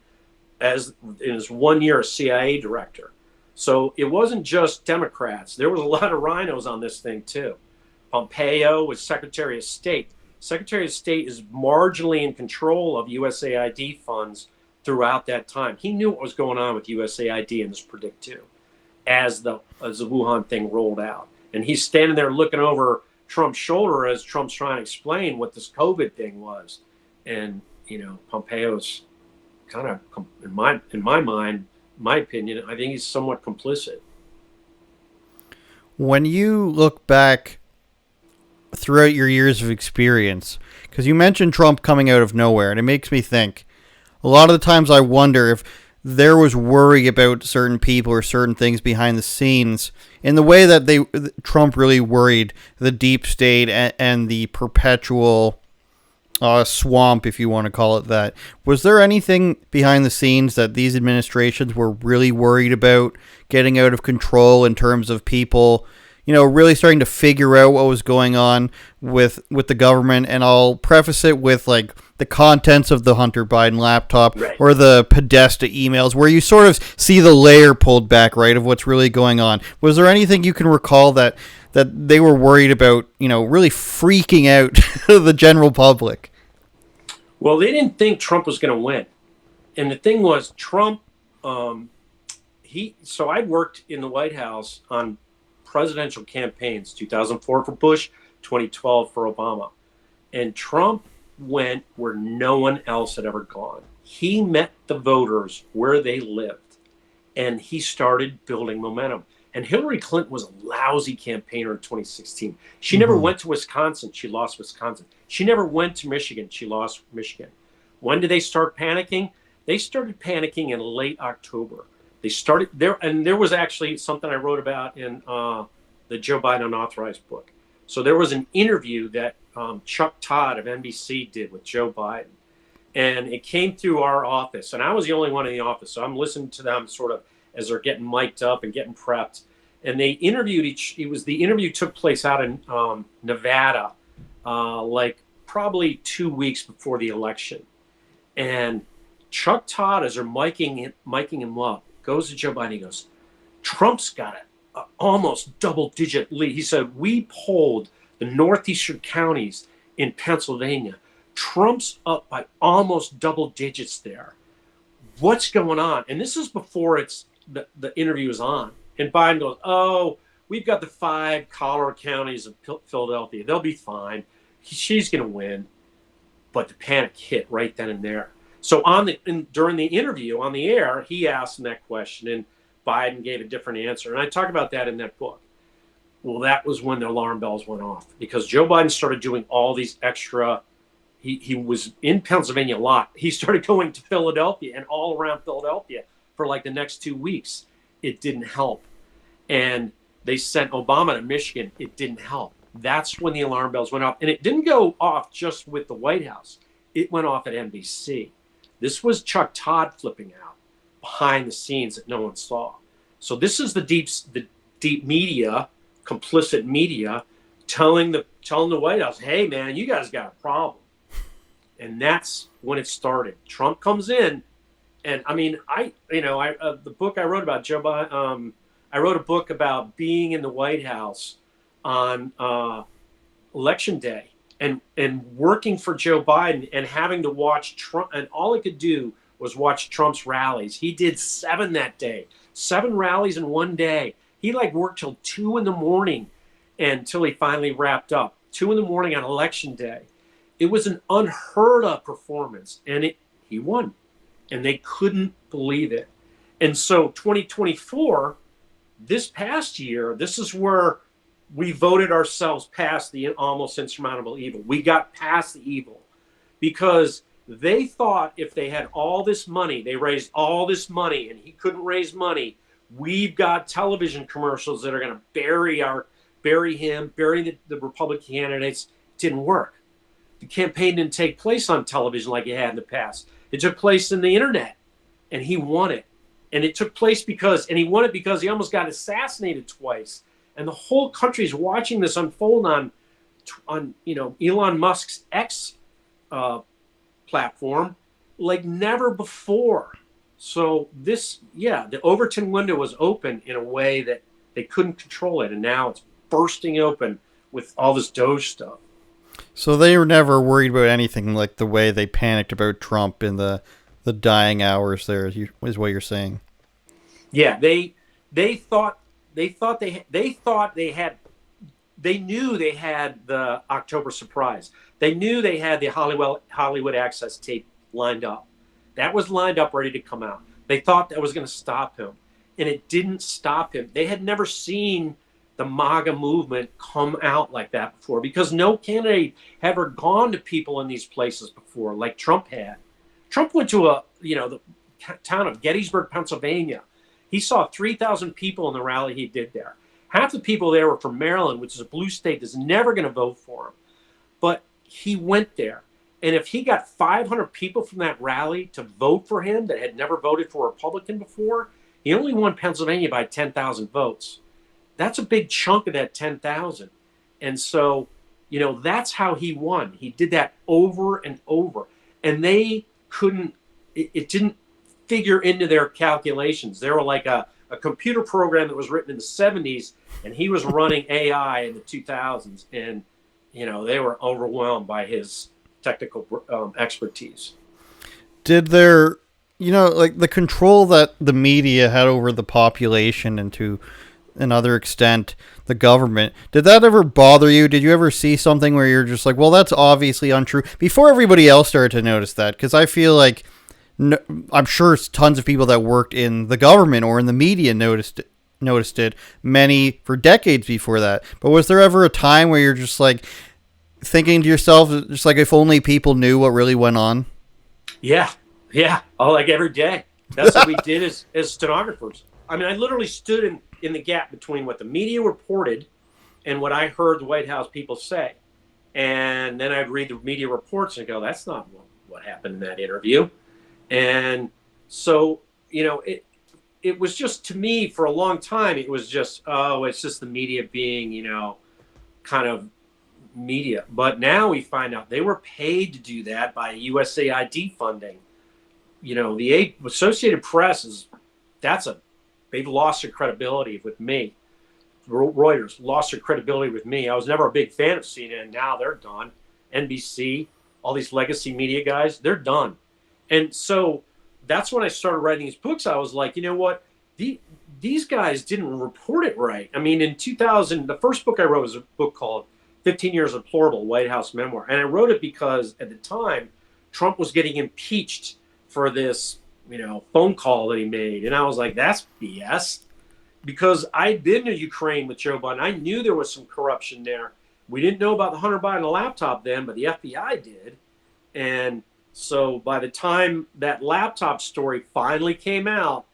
S1: as in his 1 year as CIA director. So it wasn't just Democrats. There was a lot of rhinos on this thing too. Pompeo was Secretary of State. Secretary of State is marginally in control of USAID funds throughout that time. He knew what was going on with USAID and this Predict 2 as the Wuhan thing rolled out. And he's standing there looking over Trump's shoulder as Trump's trying to explain what this COVID thing was. And, Pompeo's kind of, in my mind, my opinion, I think he's somewhat complicit.
S2: When you look back throughout your years of experience, because you mentioned Trump coming out of nowhere, and it makes me think, a lot of the times I wonder if there was worry about certain people or certain things behind the scenes in the way that Trump really worried the deep state and the perpetual swamp, if you want to call it that. Was there anything behind the scenes that these administrations were really worried about getting out of control in terms of people, really starting to figure out what was going on with the government? And I'll preface it with like the contents of the Hunter Biden laptop, right, or the Podesta emails, where you sort of see the layer pulled back, right, of what's really going on. Was there anything you can recall that they were worried about, really freaking out the general public?
S1: Well, they didn't think Trump was going to win. And the thing was, Trump, so I'd worked in the White House on presidential campaigns, 2004 for Bush, 2012 for Obama. And Trump went where no one else had ever gone. He met the voters where they lived, and he started building momentum. And Hillary Clinton was a lousy campaigner in 2016. She never went to Wisconsin. She lost Wisconsin. She never went to Michigan. She lost Michigan. When did they start panicking? They started panicking in late October. They started there, and there was actually something I wrote about in the Joe Biden Unauthorized book. So there was an interview that Chuck Todd of NBC did with Joe Biden, and it came through our office, and I was the only one in the office, so I'm listening to them sort of as they're getting mic'd up and getting prepped. And they interviewed the interview took place out in Nevada, like probably 2 weeks before the election. And Chuck Todd, as they're miking him up, goes to Joe Biden. He goes, Trump's got an almost double-digit lead. He said, we polled the northeastern counties in Pennsylvania. Trump's up by almost double digits there. What's going on? And this is before the interview is on. And Biden goes, oh, we've got the 5 collar counties of Philadelphia. They'll be fine. She's going to win. But the panic hit right then and there. So during the interview on the air, he asked him that question, and Biden gave a different answer. And I talk about that in that book. Well, that was when the alarm bells went off, because Joe Biden started doing all these extra. He was in Pennsylvania a lot. He started going to Philadelphia and all around Philadelphia for like the next 2 weeks. It didn't help. And they sent Obama to Michigan. It didn't help. That's when the alarm bells went off. And it didn't go off just with the White House. It went off at NBC. This was Chuck Todd flipping out behind the scenes that no one saw. So this is the deep media, complicit media, telling the White House, hey, man, you guys got a problem. And that's when it started. Trump comes in, And I mean, the book I wrote about Joe Biden, I wrote a book about being in the White House on election day and working for Joe Biden and having to watch Trump. And all I could do was watch Trump's rallies. He did 7 that day, 7 rallies in one day. He like worked till 2 in the morning until he finally wrapped up. 2 in the morning on election day. It was an unheard of performance, and he won, and they couldn't believe it. And so 2024, this past year, this is where we voted ourselves past the almost insurmountable evil. We got past the evil because they thought if they had all this money, they raised all this money, and he couldn't raise money. We've got television commercials that are going to bury him, bury the Republican candidates. It didn't work. The campaign didn't take place on television like it had in the past. It took place in the internet, and he won it. And it took place and he won it because he almost got assassinated twice. And the whole country is watching this unfold on Elon Musk's X platform like never before. So the Overton window was open in a way that they couldn't control it, and now it's bursting open with all this Doge stuff.
S2: So they were never worried about anything like the way they panicked about Trump in the dying hours. There is what you're saying.
S1: Yeah, they knew they had the October surprise. They knew they had the Hollywood access tape lined up. That was lined up, ready to come out. They thought that was going to stop him, and it didn't stop him. They had never seen the MAGA movement come out like that before because no candidate had ever gone to people in these places before like Trump had. Trump went to the town of Gettysburg, Pennsylvania. He saw 3,000 people in the rally he did there. Half the people there were from Maryland, which is a blue state that's never going to vote for him. But he went there. And if he got 500 people from that rally to vote for him that had never voted for a Republican before, he only won Pennsylvania by 10,000 votes. That's a big chunk of that 10,000. And so, that's how he won. He did that over and over. And they couldn't, it didn't figure into their calculations. They were like a computer program that was written in the 70s, and he was running AI in the 2000s. And, they were overwhelmed by his technical expertise.
S2: Did there, like the control that the media had over the population and to another extent the government, did that ever bother you? Did you ever see something where you're just like, well, that's obviously untrue, before everybody else started to notice that? Because I feel like I'm sure tons of people that worked in the government or in the media noticed it, many for decades before that. But was there ever a time where you're just like thinking to yourself, just like, if only people knew what really went on?
S1: Yeah. Oh, like every day. That's what we did as stenographers. I mean, I literally stood in the gap between what the media reported and what I heard the White House people say. And then I'd read the media reports and go, that's not what happened in that interview. And so, it was just, to me, for a long time, it was just, it's just the media being, kind of media. But now we find out they were paid to do that by USAID funding. The Associated Press they've lost their credibility with me. Reuters lost their credibility with me. I was never a big fan of CNN. Now they're done. NBC, all these legacy media guys, they're done. And so that's when I started writing these books. I was like, you know what? These guys didn't report it right. I mean, in 2000, the first book I wrote was a book called 15 Years of Deplorable, White House Memoir. And I wrote it because at the time, Trump was getting impeached for this, phone call that he made. And I was like, that's BS. Because I'd been to Ukraine with Joe Biden. I knew there was some corruption there. We didn't know about the Hunter Biden laptop then, but the FBI did. And so by the time that laptop story finally came out,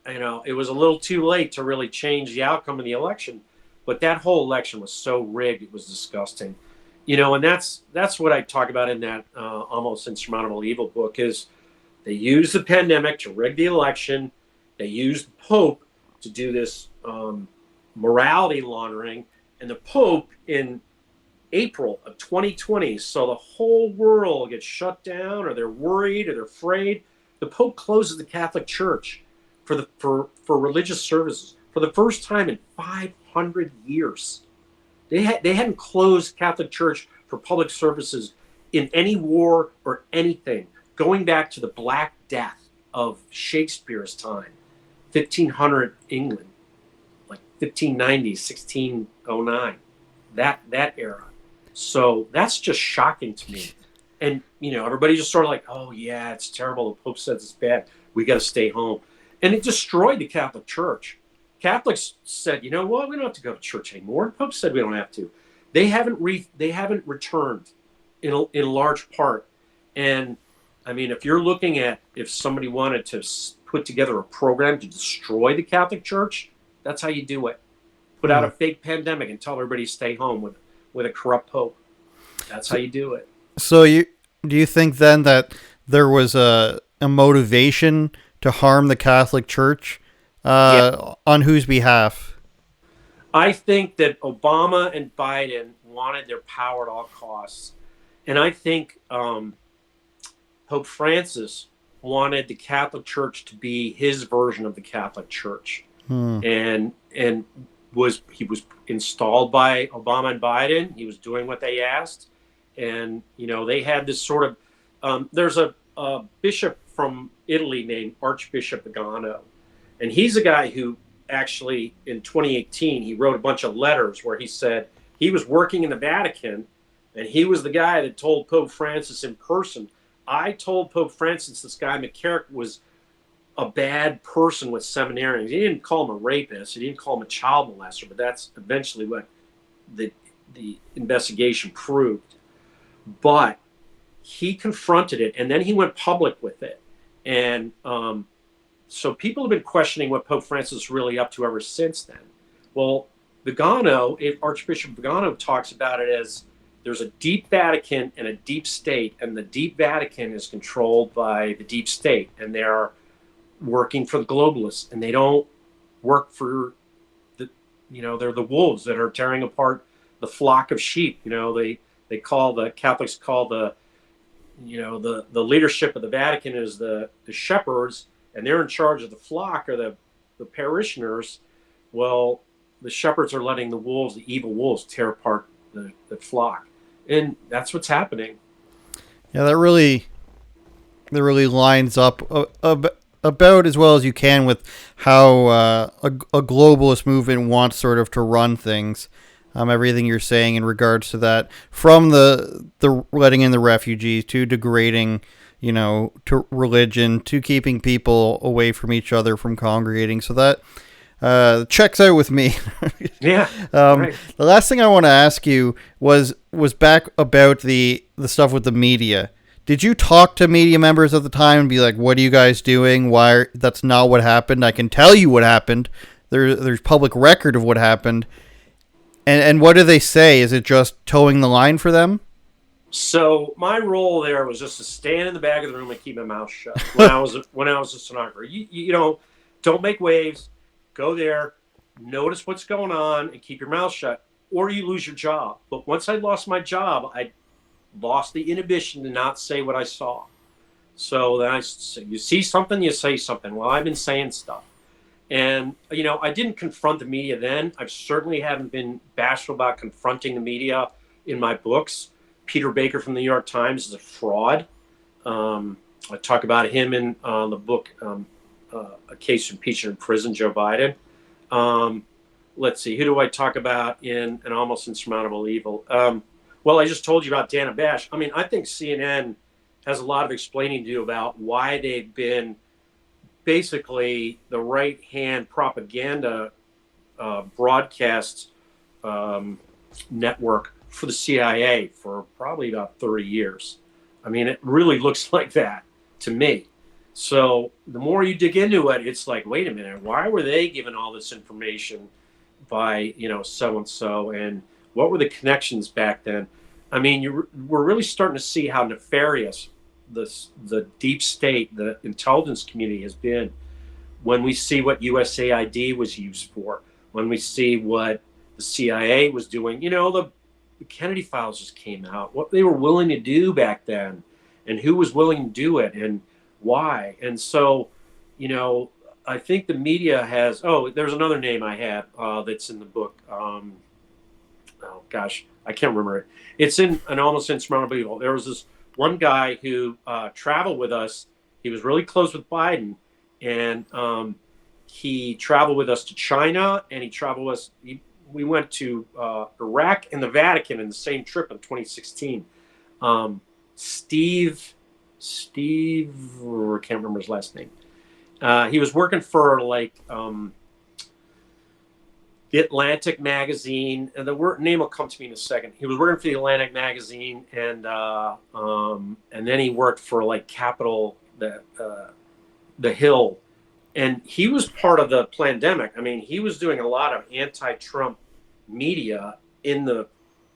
S1: it was a little too late to really change the outcome of the election. But that whole election was so rigged, it was disgusting. And that's what I talk about in that Almost Insurmountable Evil book is they used the pandemic to rig the election. They used the Pope to do this morality laundering. And the Pope in April of 2020, so the whole world gets shut down or they're worried or they're afraid. The The Pope closes the Catholic Church for religious services for the first time in 500 years. They hadn't closed Catholic Church for public services in any war or anything, going back to the Black Death of Shakespeare's time, 1500 England, like 1590, 1609, that era. So that's just shocking to me. And, everybody just sort of like, oh, yeah, it's terrible. The Pope says it's bad. We got to stay home. And it destroyed the Catholic Church. Catholics said, you know what? We don't have to go to church anymore. The Pope said we don't have to. They haven't returned in large part. And, I mean, if you're looking at if somebody wanted to put together a program to destroy the Catholic Church, that's how you do it. Put out a fake pandemic and tell everybody to stay home with a corrupt Pope. That's how you do it.
S2: So do you think then that there was a motivation to harm the Catholic Church on whose behalf?
S1: I think that Obama and Biden wanted their power at all costs. And I think Pope Francis wanted the Catholic Church to be his version of the Catholic Church. And he was installed by Obama and Biden. He was doing what they asked. And, they had this sort of, there's a bishop from Italy named Archbishop Vigano. And he's a guy who actually, in 2018, he wrote a bunch of letters where he said he was working in the Vatican, and he was the guy that told Pope Francis in person, I told Pope Francis this guy McCormick was a bad person with seminarians. He didn't call him a rapist. He didn't call him a child molester, but that's eventually what the investigation proved. But he confronted it, and then he went public with it. And so people have been questioning what Pope Francis is really up to ever since then. Well, Archbishop Vigano talks about it as there's a deep Vatican and a deep state, and the deep Vatican is controlled by the deep state, and they're working for the globalists, and they don't work for they're the wolves that are tearing apart the flock of sheep. They call the Catholics the leadership of the Vatican is the shepherds, and they're in charge of the flock or the parishioners. Well, the shepherds are letting the wolves, the evil wolves, tear apart the flock. And that's what's happening.
S2: Yeah, that really lines up about as well as you can with how a globalist movement wants sort of to run things. Everything you're saying in regards to that, from the letting in the refugees to degrading, to religion, to keeping people away from each other, from congregating. So that checks out with me.
S1: Yeah.
S2: Right. The last thing I want to ask you was back about the stuff with the media. Did you talk to media members at the time and be like, what are you guys doing? Why? That's not what happened. I can tell you what happened. There's public record of what happened. And what do they say? Is it just towing the line for them?
S1: So my role there was just to stand in the back of the room and keep my mouth shut when I was a stenographer. You don't make waves. Go there, notice what's going on, and keep your mouth shut, or you lose your job. But once I lost my job, I lost the inhibition to not say what I saw. So then you see something, you say something. Well, I've been saying stuff. And, I didn't confront the media then. I certainly haven't been bashful about confronting the media in my books. Peter Baker from the New York Times is a fraud. I talk about him in the book, A Case for Impeachment in Prison, Joe Biden. Let's see, who do I talk about in An Almost Insurmountable Evil? Well, I just told you about Dana Bash. I mean, I think CNN has a lot of explaining to do about why they've been basically the right-hand propaganda broadcast network for the CIA for probably about 30 years. I mean, it really looks like that to me. So the more you dig into it, it's like, wait a minute, why were they given all this information by, so-and-so, and what were the connections back then? I mean, we're really starting to see how nefarious the deep state, the intelligence community has been when we see what USAID was used for, when we see what the CIA was doing. The Kennedy files just came out, what they were willing to do back then, and who was willing to do it, and why. And so, I think the media has. Oh, there's another name I had that's in the book. Oh gosh, I can't remember it. It's in an almost insurmountable evil. There was this one guy who traveled with us. He was really close with Biden, and he traveled with us to China, and he traveled with us. We went to Iraq and the Vatican in the same trip in 2016. Steve, I can't remember his last name. He was working for the Atlantic magazine, and the name will come to me in a second. He was working for the Atlantic magazine, and then he worked for Capital, the Hill, and he was part of the pandemic. I mean, he was doing a lot of anti-Trump media in the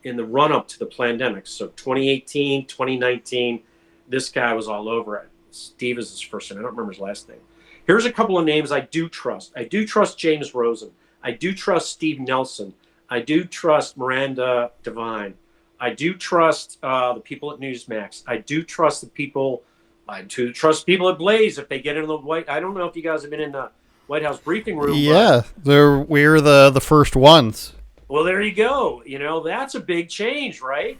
S1: run-up to the pandemic. So 2018, 2019, this guy was all over it. Steve is his first name. I don't remember his last name. Here's a couple of names I do trust. I do trust James Rosen. I do trust Steve Nelson. I do trust Miranda Devine. I do trust the people at Newsmax. I do trust people at Blaze if they get in the White. I don't know if you guys have been in the White House briefing room.
S2: Yeah, we're the first ones.
S1: Well, there you go. That's a big change, right?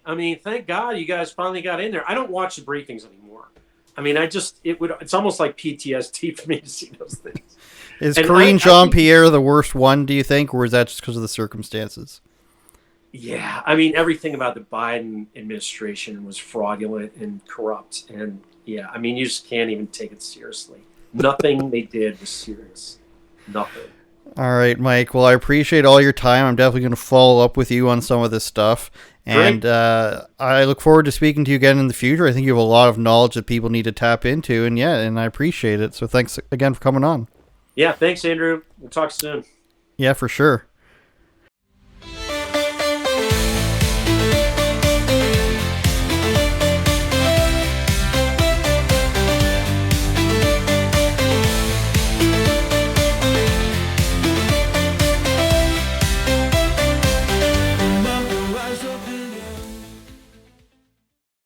S1: I mean, thank God you guys finally got in there. I don't watch the briefings anymore. I mean, it's almost like PTSD for me to see those things.
S2: Is Karine Jean-Pierre the worst one, do you think, or is that just because of the circumstances?
S1: Yeah, I mean, everything about the Biden administration was fraudulent and corrupt. And yeah, I mean, you just can't even take it seriously. Nothing they did was serious. Nothing.
S2: All right, Mike. Well, I appreciate all your time. I'm definitely going to follow up with you on some of this stuff. And I look forward to speaking to you again in the future. I think you have a lot of knowledge that people need to tap into. And I appreciate it. So thanks again for coming on.
S1: Yeah, thanks, Andrew. We'll talk soon.
S2: Yeah, for sure.